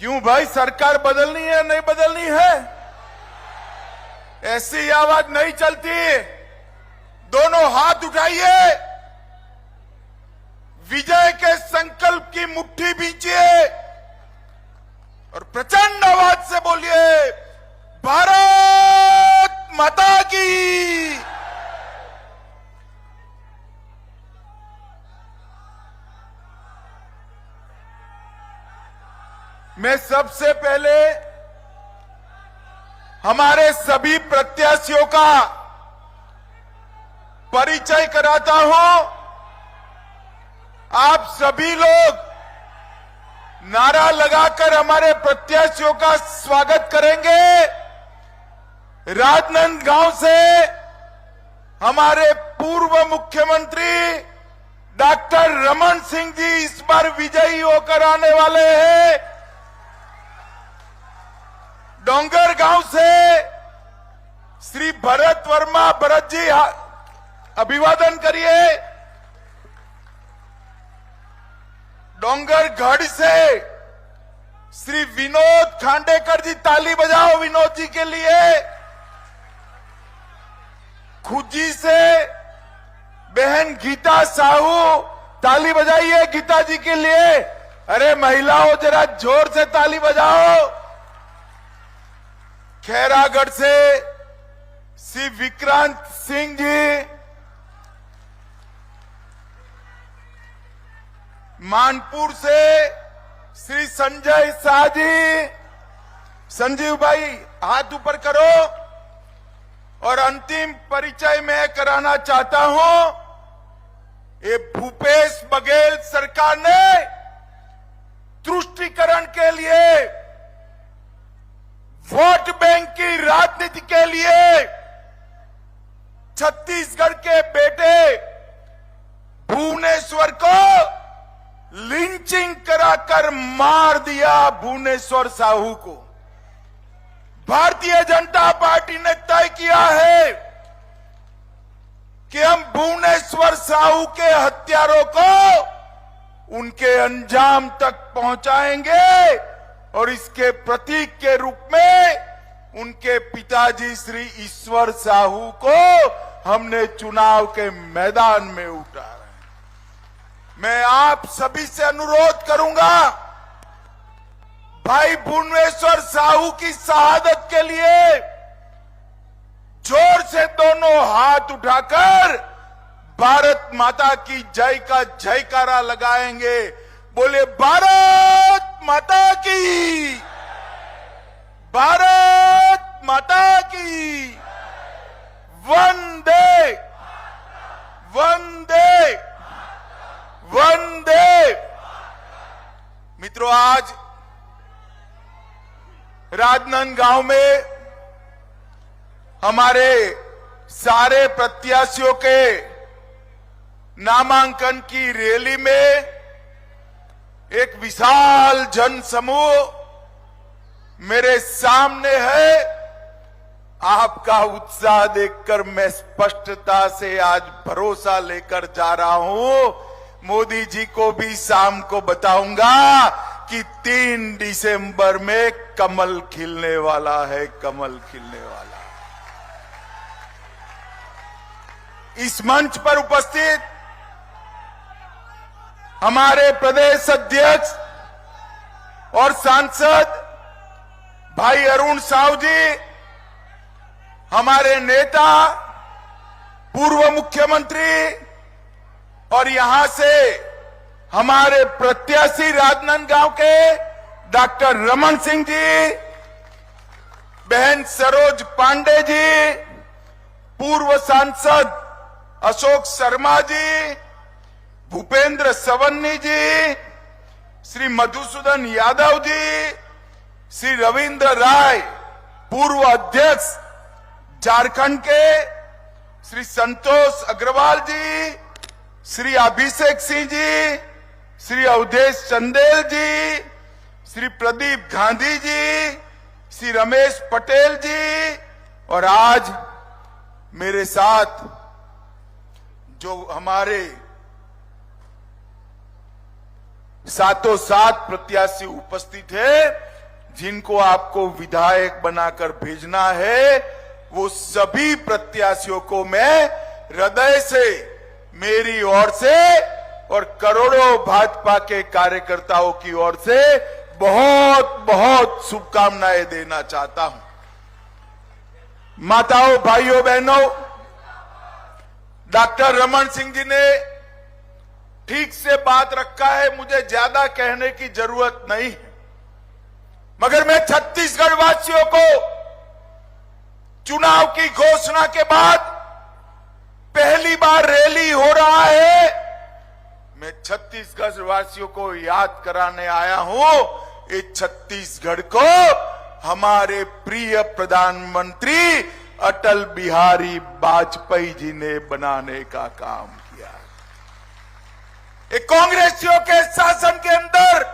क्यों भाई, सरकार बदलनी है नहीं बदलनी है? ऐसी आवाज नहीं चलती। दोनों हाथ उठाइए, विजय के संकल्प की मुट्ठी भींचिए और प्रचंड आवाज से बोलिए, भारत माता की। मैं सबसे पहले हमारे सभी प्रत्याशियों का परिचय कराता हूं। आप सभी लोग नारा लगाकर हमारे प्रत्याशियों का स्वागत करेंगे। राजनांदगांव से हमारे पूर्व मुख्यमंत्री डॉक्टर रमन सिंह जी इस बार विजयी होकर आने वाले हैं। डोंगरगांव से श्री भरत वर्मा, भरत जी अभिवादन करिए। डोंगरगढ़ से श्री विनोद खांडेकर जी, ताली बजाओ विनोद जी के लिए। खुजी से बहन गीता साहू, ताली बजाइए गीता जी के लिए। अरे महिलाओं, जरा जोर से ताली बजाओ। खैरागढ़ से श्री विक्रांत सिंह जी, मानपुर से श्री संजय शाह जी। संजीव भाई हाथ ऊपर करो। और अंतिम परिचय मैं कराना चाहता हूं, ये भूपेश बघेल सरकार ने तुष्टीकरण के लिए, वोट बैंक की राजनीति के लिए छत्तीसगढ़ के बेटे भुवनेश्वर को लिंचिंग कराकर मार दिया। भुवनेश्वर साहू को भारतीय जनता पार्टी ने तय किया है कि हम भुवनेश्वर साहू के हत्यारों को उनके अंजाम तक पहुंचाएंगे और इसके प्रतीक के रूप में उनके पिताजी श्री ईश्वर साहू को हमने चुनाव के मैदान में उतारा। मैं आप सभी से अनुरोध करूंगा, भाई भुवनेश्वर साहू की शहादत के लिए जोर से दोनों हाथ उठाकर भारत माता की जय का जयकारा लगाएंगे। बोले भारत माता की, भारत माता की, वंदे वंदे वंदे। मित्रों, आज राजनांदगांव में हमारे सारे प्रत्याशियों के नामांकन की रैली में एक विशाल जन समूह मेरे सामने है। आपका उत्साह देखकर मैं स्पष्टता से आज भरोसा लेकर जा रहा हूं। मोदी जी को भी शाम को बताऊंगा कि 3 दिसंबर में कमल खिलने वाला है, कमल खिलने वाला। इस मंच पर उपस्थित हमारे प्रदेश अध्यक्ष और सांसद भाई अरुण साहू जी, हमारे नेता पूर्व मुख्यमंत्री, और यहां से हमारे प्रत्याशी राजनांदगांव के डॉक्टर रमन सिंह जी, बहन सरोज पांडे जी, पूर्व सांसद अशोक शर्मा जी, भूपेंद्र सवन्नी जी, श्री मधुसूदन यादव जी, श्री रविंद्र राय, पूर्व अध्यक्ष झारखंड के, श्री संतोष अग्रवाल जी, श्री अभिषेक सिंह जी, श्री अवधेश चंदेल जी, श्री प्रदीप गांधी जी, श्री रमेश पटेल जी, और आज मेरे साथ जो हमारे सातों सात प्रत्याशी उपस्थित है, जिनको आपको विधायक बनाकर भेजना है, वो सभी प्रत्याशियों को मैं हृदय से, मेरी ओर से और करोड़ों भाजपा के कार्यकर्ताओं की ओर से बहुत बहुत शुभकामनाएं देना चाहता हूं। माताओं, भाइयों, बहनों, डॉक्टर रमन सिंह जी ने ठीक से बात रखा है, मुझे ज्यादा कहने की जरूरत नहीं है। मगर मैं छत्तीसगढ़ वासियों को चुनाव की घोषणा के बाद पहली बार रैली हो रहा है, मैं छत्तीसगढ़ वासियों को याद कराने आया हूं, इस छत्तीसगढ़ को हमारे प्रिय प्रधानमंत्री अटल बिहारी वाजपेयी जी ने बनाने का काम किया। एक कांग्रेसियों के शासन के अंदर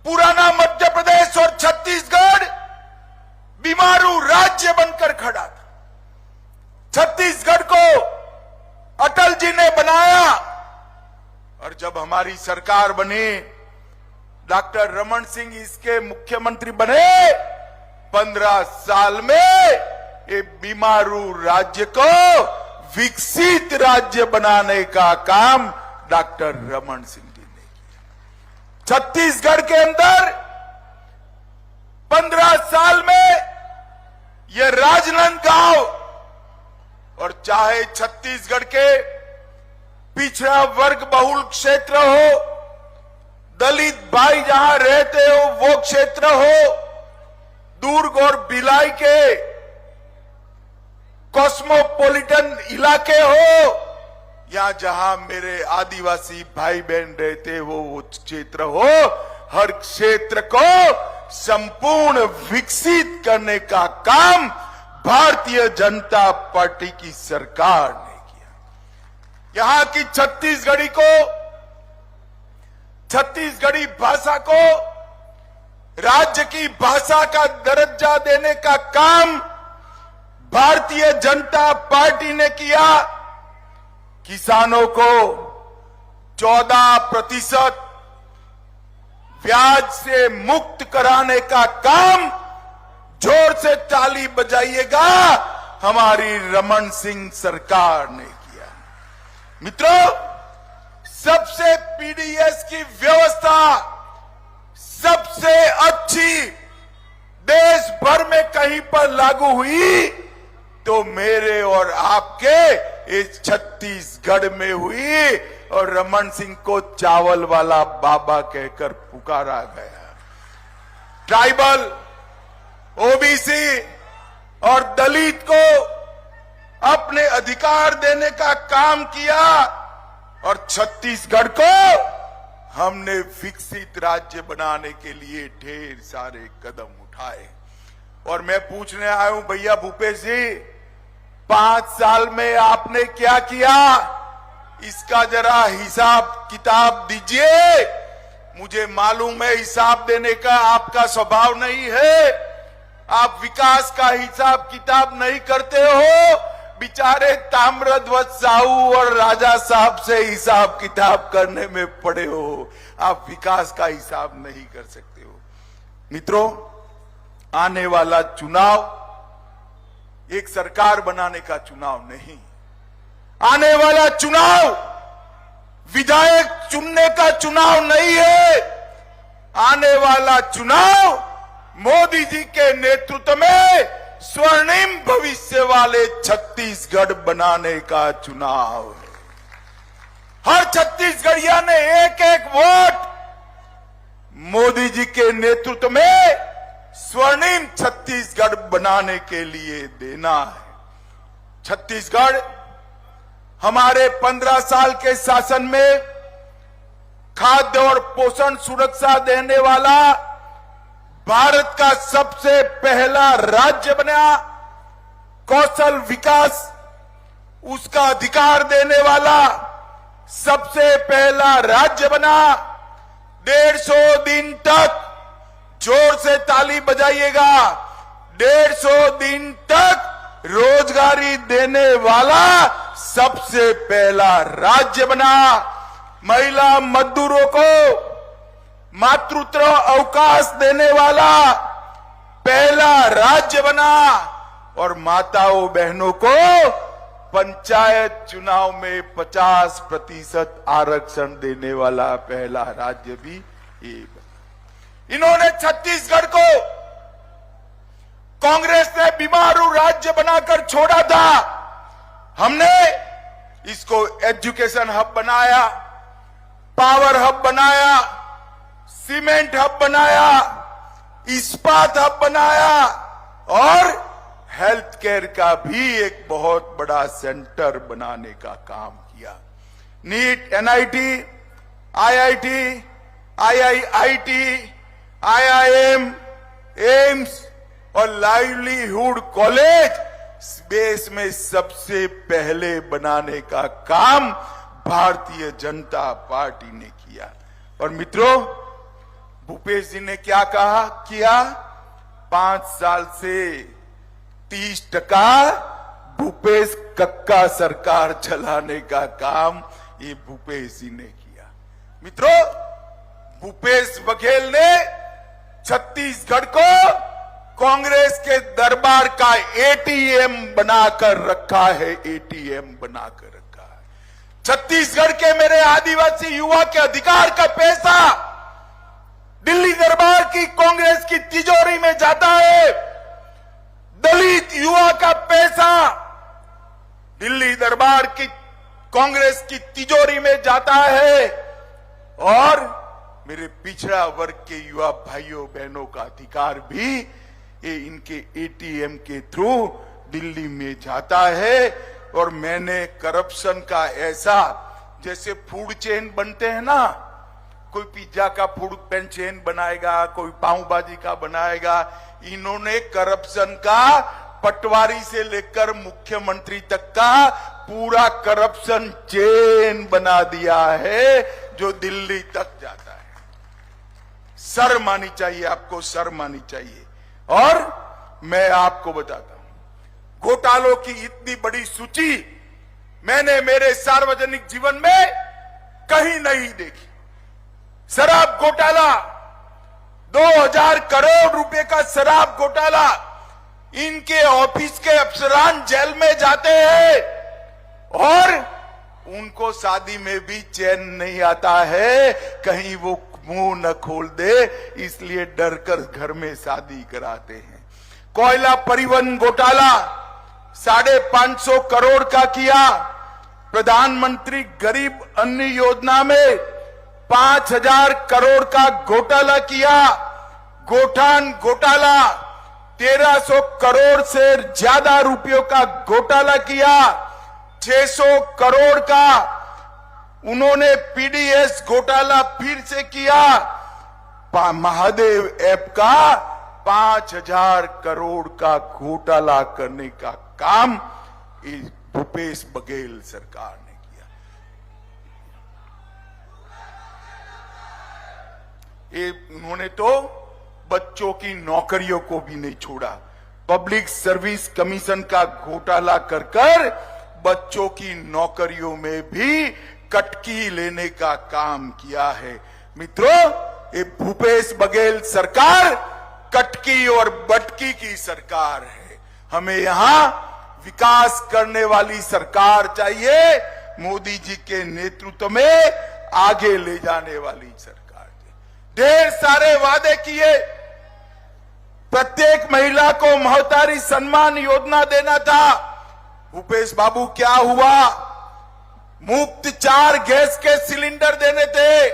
पुराना मध्य प्रदेश और छत्तीसगढ़ बीमारू राज्य बनकर खड़ा था। छत्तीसगढ़ को अटल जी ने बनाया और जब हमारी सरकार बनी, डॉक्टर रमन सिंह इसके मुख्यमंत्री बने, 15 साल में ये बीमारू राज्य को विकसित राज्य बनाने का काम डॉक्टर रमन सिंह जी ने किया। छत्तीसगढ़ के अंदर 15 साल में ये राजनांदगांव, और चाहे छत्तीसगढ़ के पिछड़ा वर्ग बहुल क्षेत्र हो, दलित भाई जहां रहते हो वो क्षेत्र हो, दुर्ग और भिलाई के कॉस्मोपॉलिटन इलाके हो, या जहां मेरे आदिवासी भाई बहन रहते हो वो क्षेत्र हो, हर क्षेत्र को संपूर्ण विकसित करने का काम भारतीय जनता पार्टी की सरकार ने किया। यहां की छत्तीसगढ़ी भाषा को राज्य की भाषा का दर्जा देने का काम भारतीय जनता पार्टी ने किया। किसानों को 14% ब्याज से मुक्त कराने का काम, जोर से ताली बजाइएगा, हमारी रमन सिंह सरकार ने किया। मित्रों, सबसे पीडीएस की व्यवस्था सबसे अच्छी देश भर में कहीं पर लागू हुई तो मेरे और आपके इस छत्तीसगढ़ में हुई, और रमन सिंह को चावल वाला बाबा कहकर पुकारा गया। ट्राइबल, ओबीसी और दलित को अपने अधिकार देने का काम किया, और छत्तीसगढ़ को हमने विकसित राज्य बनाने के लिए ढेर सारे कदम उठाए। और मैं पूछने आया हूं, भैया भूपेश जी, 5 साल में आपने क्या किया, इसका जरा हिसाब किताब दीजिए। मुझे मालूम है हिसाब देने का आपका स्वभाव नहीं है, आप विकास का हिसाब किताब नहीं करते हो। बेचारे ताम्रध्वज साहू और राजा साहब से हिसाब किताब करने में पड़े हो, आप विकास का हिसाब नहीं कर सकते हो। मित्रों, आने वाला चुनाव एक सरकार बनाने का चुनाव नहीं, आने वाला चुनाव विधायक चुनने का चुनाव नहीं है। आने वाला चुनाव मोदी जी के नेतृत्व में स्वर्णिम भविष्य वाले छत्तीसगढ़ बनाने का चुनाव है। हर छत्तीसगढ़िया ने एक एक वोट मोदी जी के नेतृत्व में स्वर्णिम छत्तीसगढ़ बनाने के लिए देना है। छत्तीसगढ़ हमारे 15 साल के शासन में खाद्य और पोषण सुरक्षा देने वाला भारत का सबसे पहला राज्य बना। कौशल विकास उसका अधिकार देने वाला सबसे पहला राज्य बना। 150 दिन तक, जोर से ताली बजाइएगा, 150 दिन तक रोजगारी देने वाला सबसे पहला राज्य बना। महिला मजदूरों को मातृत्व अवकाश देने वाला पहला राज्य बना और माताओं बहनों को पंचायत चुनाव में 50% आरक्षण देने वाला पहला राज्य भी ये बना। इन्होंने छत्तीसगढ़ को कांग्रेस ने बीमारू राज्य बनाकर छोड़ा था। हमने इसको एजुकेशन हब बनाया, पावर हब बनाया, सीमेंट हब बनाया, इस्पात हब बनाया और हेल्थ केयर का भी एक बहुत बड़ा सेंटर बनाने का काम किया। NEET, NIT, IIT, IIIT, IIM, AIIMS और लाइवलीहुड कॉलेज देश में सबसे पहले बनाने का काम भारतीय जनता पार्टी ने किया। और मित्रों, भूपेश जी ने क्या किया? 5 साल से 30% भूपेश कक्का सरकार चलाने का काम ये भूपेश जी ने किया। मित्रों, भूपेश बघेल ने छत्तीसगढ़ को कांग्रेस के दरबार का एटीएम बनाकर रखा है, एटीएम बनाकर रखा है। छत्तीसगढ़ के मेरे आदिवासी युवा के अधिकार का पैसा दिल्ली दरबार की कांग्रेस की तिजोरी में जाता है। दलित युवा का पैसा दिल्ली दरबार की कांग्रेस की तिजोरी में जाता है और मेरे पिछड़ा वर्ग के युवा भाइयों बहनों का अधिकार भी ये इनके एटीएम के थ्रू दिल्ली में जाता है। और मैंने करप्शन का ऐसा, जैसे फूड चेन बनते हैं ना, कोई पिज्जा का फूड चेन बनाएगा, कोई पाव भाजी का बनाएगा, इन्होंने करप्शन का पटवारी से लेकर मुख्यमंत्री तक का पूरा करप्शन चेन बना दिया है जो दिल्ली तक जाता है। शर्म आनी चाहिए आपको, शर्म आनी चाहिए। और मैं आपको बताता हूं, घोटालों की इतनी बड़ी सूची मैंने मेरे सार्वजनिक जीवन में कहीं नहीं देखी। शराब घोटाला, 2000 करोड़ रुपए का शराब घोटाला, इनके ऑफिस के अफसरान जेल में जाते हैं और उनको शादी में भी चैन नहीं आता है, कहीं वो मुंह न खोल दे, इसलिए डरकर घर में शादी कराते हैं। कोयला परिवहन घोटाला 550 करोड़ का किया। प्रधानमंत्री गरीब अन्न योजना में 5000 करोड़ का घोटाला किया। गोठान घोटाला 1300 करोड़ से ज्यादा रुपयों का घोटाला किया। 600 करोड़ का उन्होंने पीडीएस घोटाला फिर से किया। महादेव ऐप का 5000 करोड़ का घोटाला करने का काम भूपेश बघेल सरकार ने किया। ये उन्होंने तो बच्चों की नौकरियों को भी नहीं छोड़ा। पब्लिक सर्विस कमीशन का घोटाला कर बच्चों की नौकरियों में भी कटकी लेने का काम किया है। मित्रों, ये भूपेश बघेल सरकार कटकी और बटकी की सरकार है। हमें यहां विकास करने वाली सरकार चाहिए, मोदी जी के नेतृत्व में आगे ले जाने वाली सरकार चाहिए। ढेर सारे वादे किए, प्रत्येक महिला को महतारी सम्मान योजना देना था। भूपेश बाबू क्या हुआ? मुफ्त 4 गैस के सिलेंडर देने थे।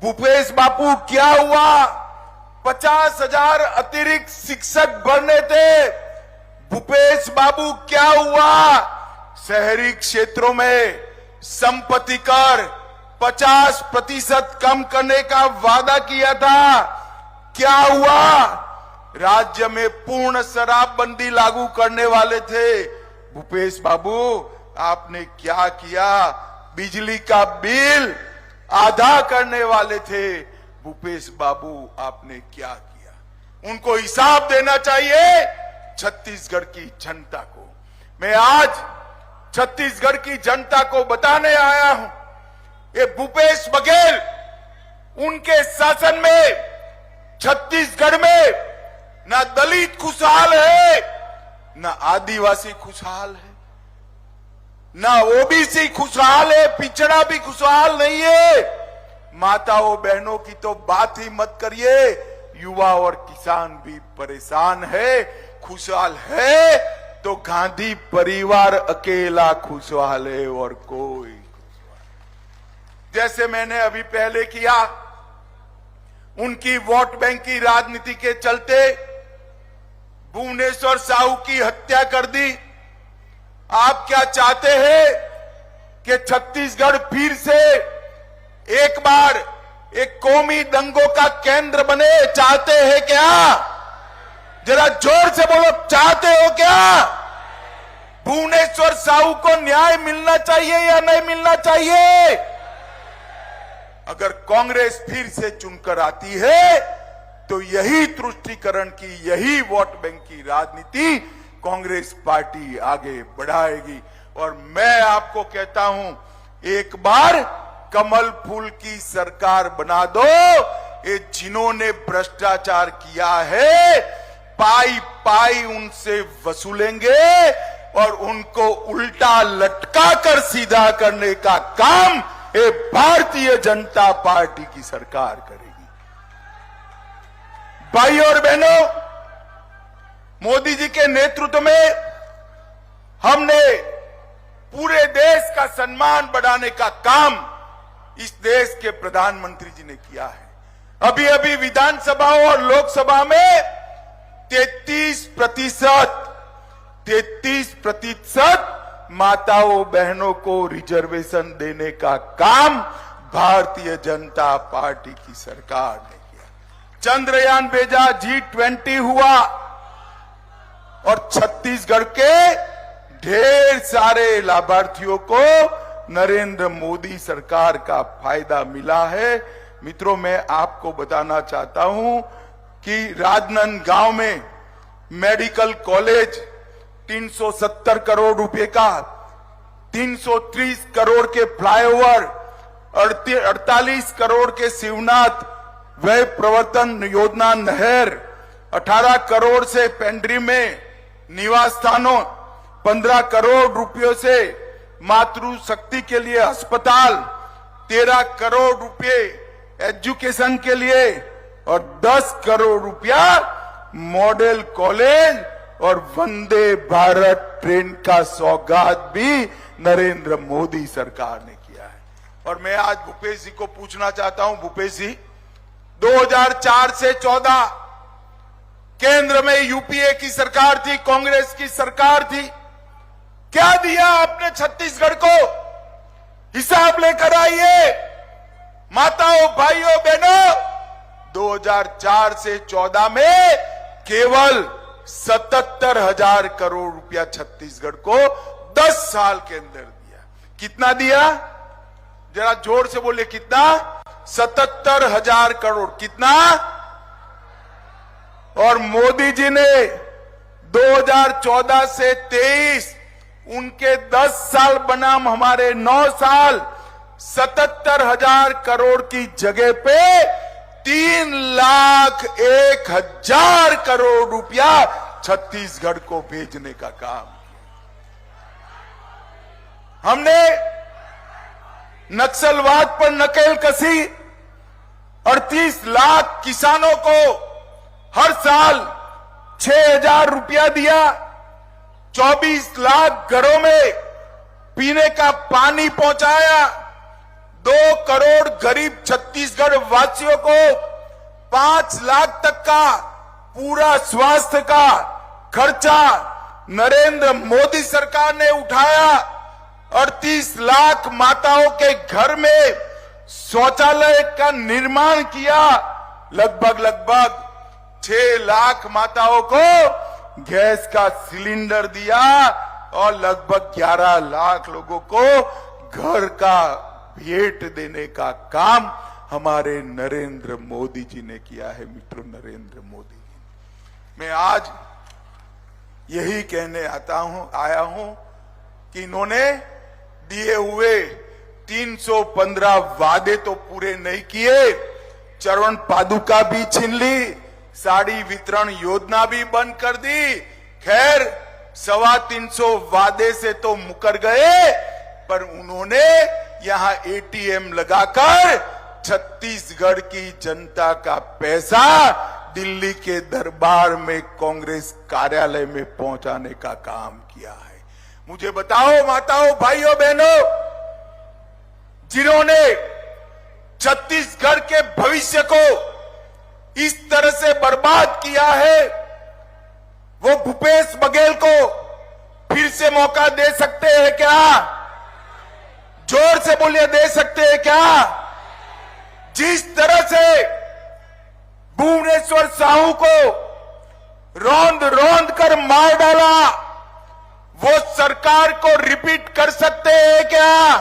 भूपेश बाबू क्या हुआ? 50,000 अतिरिक्त शिक्षक भरने थे। भूपेश बाबू क्या हुआ? शहरी क्षेत्रों में संपत्ति कर 50% कम करने का वादा किया था। क्या हुआ? राज्य में पूर्ण शराबबंदी लागू करने वाले थे। भूपेश बाबू आपने क्या किया? बिजली का बिल आधा करने वाले थे। भूपेश बाबू आपने क्या किया? उनको हिसाब देना चाहिए छत्तीसगढ़ की जनता को। मैं आज छत्तीसगढ़ की जनता को बताने आया हूं, ये भूपेश बघेल उनके शासन में छत्तीसगढ़ में ना दलित खुशहाल है, ना आदिवासी खुशहाल है, ना ओबीसी खुशहाल है, पिछड़ा भी खुशहाल नहीं है। माताओं बहनों की तो बात ही मत करिए, युवा और किसान भी परेशान है। खुशहाल है तो गांधी परिवार अकेला खुशहाल है और कोई खुशहाल। जैसे मैंने अभी पहले किया, उनकी वोट बैंक की राजनीति के चलते भुवनेश्वर साहू की हत्या कर दी। आप क्या चाहते हैं कि छत्तीसगढ़ फिर से एक बार एक कौमी दंगों का केंद्र बने? चाहते हैं क्या? जरा जोर से बोलो, चाहते हो क्या? भुवनेश्वर साहू को न्याय मिलना चाहिए या नहीं मिलना चाहिए? अगर कांग्रेस फिर से चुनकर आती है तो यही तुष्टीकरण की, यही वोट बैंक की राजनीति कांग्रेस पार्टी आगे बढ़ाएगी। और मैं आपको कहता हूं, एक बार कमल फूल की सरकार बना दो। ये जिन्होंने भ्रष्टाचार किया है, पाई पाई उनसे वसूलेंगे और उनको उल्टा लटका कर सीधा करने का काम ये भारतीय जनता पार्टी की सरकार करेगी। भाई और बहनों, मोदी जी के नेतृत्व में हमने पूरे देश का सम्मान बढ़ाने का काम इस देश के प्रधानमंत्री जी ने किया है। अभी अभी विधानसभा और लोकसभा में 33% माताओं बहनों को रिजर्वेशन देने का काम भारतीय जनता पार्टी की सरकार ने किया। चंद्रयान भेजा, G20 हुआ और छत्तीसगढ़ के ढेर सारे लाभार्थियों को नरेंद्र मोदी सरकार का फायदा मिला है। मित्रों, मैं आपको बताना चाहता हूं कि राजनांदगांव में मेडिकल कॉलेज 370 करोड़ रुपए का, 330 करोड़ के फ्लाईओवर, 48 करोड़ के शिवनाथ व्यय प्रवर्तन योजना नहर, 18 करोड़ से पेंड्री में निवास स्थानों, 15 करोड़ रुपयों से मातृ शक्ति के लिए अस्पताल, 13 करोड़ रुपए एजुकेशन के लिए और 10 करोड़ रुपया मॉडल कॉलेज और वंदे भारत ट्रेन का सौगात भी नरेंद्र मोदी सरकार ने किया है। और मैं आज भूपेश जी को पूछना चाहता हूं, भूपेश जी, 2004 से 14 केंद्र में यूपीए की सरकार थी, कांग्रेस की सरकार थी, क्या दिया आपने छत्तीसगढ़ को? हिसाब लेकर आइए। माताओं भाइयों बहनों, 2004 से 14 में केवल 77,000 करोड़ रुपया छत्तीसगढ़ को 10 साल के अंदर दिया। कितना दिया? जरा जोर से बोले, कितना? 77,000 करोड़। कितना? और मोदी जी ने 2014 से 23 उनके 10 साल बनाम हमारे 9 साल 77,000 करोड़ की जगह पे 3,01,000 करोड़ रुपया छत्तीसगढ़ को भेजने का काम किया। हमने नक्सलवाद पर नकेल कसी, 38 लाख किसानों को हर साल 6,000 रुपया दिया, 24 लाख घरों में पीने का पानी पहुंचाया, 2 करोड़ गरीब छत्तीसगढ़ वासियों को 5 लाख तक का पूरा स्वास्थ्य का खर्चा नरेंद्र मोदी सरकार ने उठाया, 38 लाख माताओं के घर में शौचालय का निर्माण किया, लगभग 6 लाख माताओं को गैस का सिलेंडर दिया और लगभग 11 लाख लोगों को घर का भेंट देने का काम हमारे नरेंद्र मोदी जी ने किया है। मित्रों, नरेंद्र मोदी जी, मैं आज यही कहने आया हूं कि इन्होंने दिए हुए 315 वादे तो पूरे नहीं किए, चरण पादुका भी छीन ली, साड़ी वितरण योजना भी बंद कर दी। खैर 325 वादे से तो मुकर गए, पर उन्होंने यहां एटीएम लगाकर छत्तीसगढ़ की जनता का पैसा दिल्ली के दरबार में कांग्रेस कार्यालय में पहुंचाने का काम किया है। मुझे बताओ माताओं, भाइयों, बहनों, जिन्होंने छत्तीसगढ़ के भविष्य को इस तरह से बर्बाद किया है, वो भूपेश बघेल को फिर से मौका दे सकते हैं क्या? जोर से बोलिए, दे सकते हैं क्या? जिस तरह से भुवनेश्वर साहू को रौंद रौंद कर मार डाला, वो सरकार को रिपीट कर सकते हैं क्या?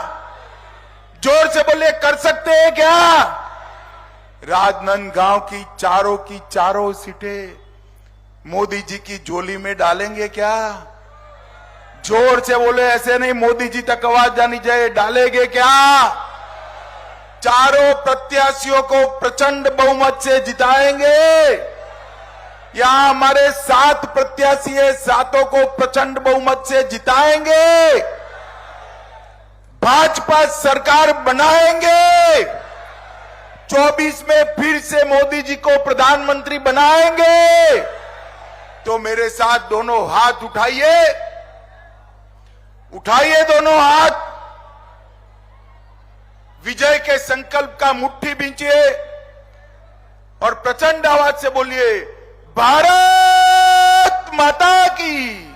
जोर से बोलिए, कर सकते हैं क्या? राजनांदगांव की चारों सीटें मोदी जी की झोली में डालेंगे क्या? जोर से बोले, ऐसे नहीं, मोदी जी तक आवाज जानी चाहिए, डालेंगे क्या? चारों प्रत्याशियों को प्रचंड बहुमत से जिताएंगे। यहां हमारे 7 प्रत्याशी है, 7 को प्रचंड बहुमत से जिताएंगे। भाजपा सरकार बनाएंगे। 24 में फिर से मोदी जी को प्रधानमंत्री बनाएंगे। तो मेरे साथ दोनों हाथ उठाइए, उठाइए दोनों हाथ, विजय के संकल्प का मुट्ठी बींचिए और प्रचंड आवाज से बोलिए, भारत माता की।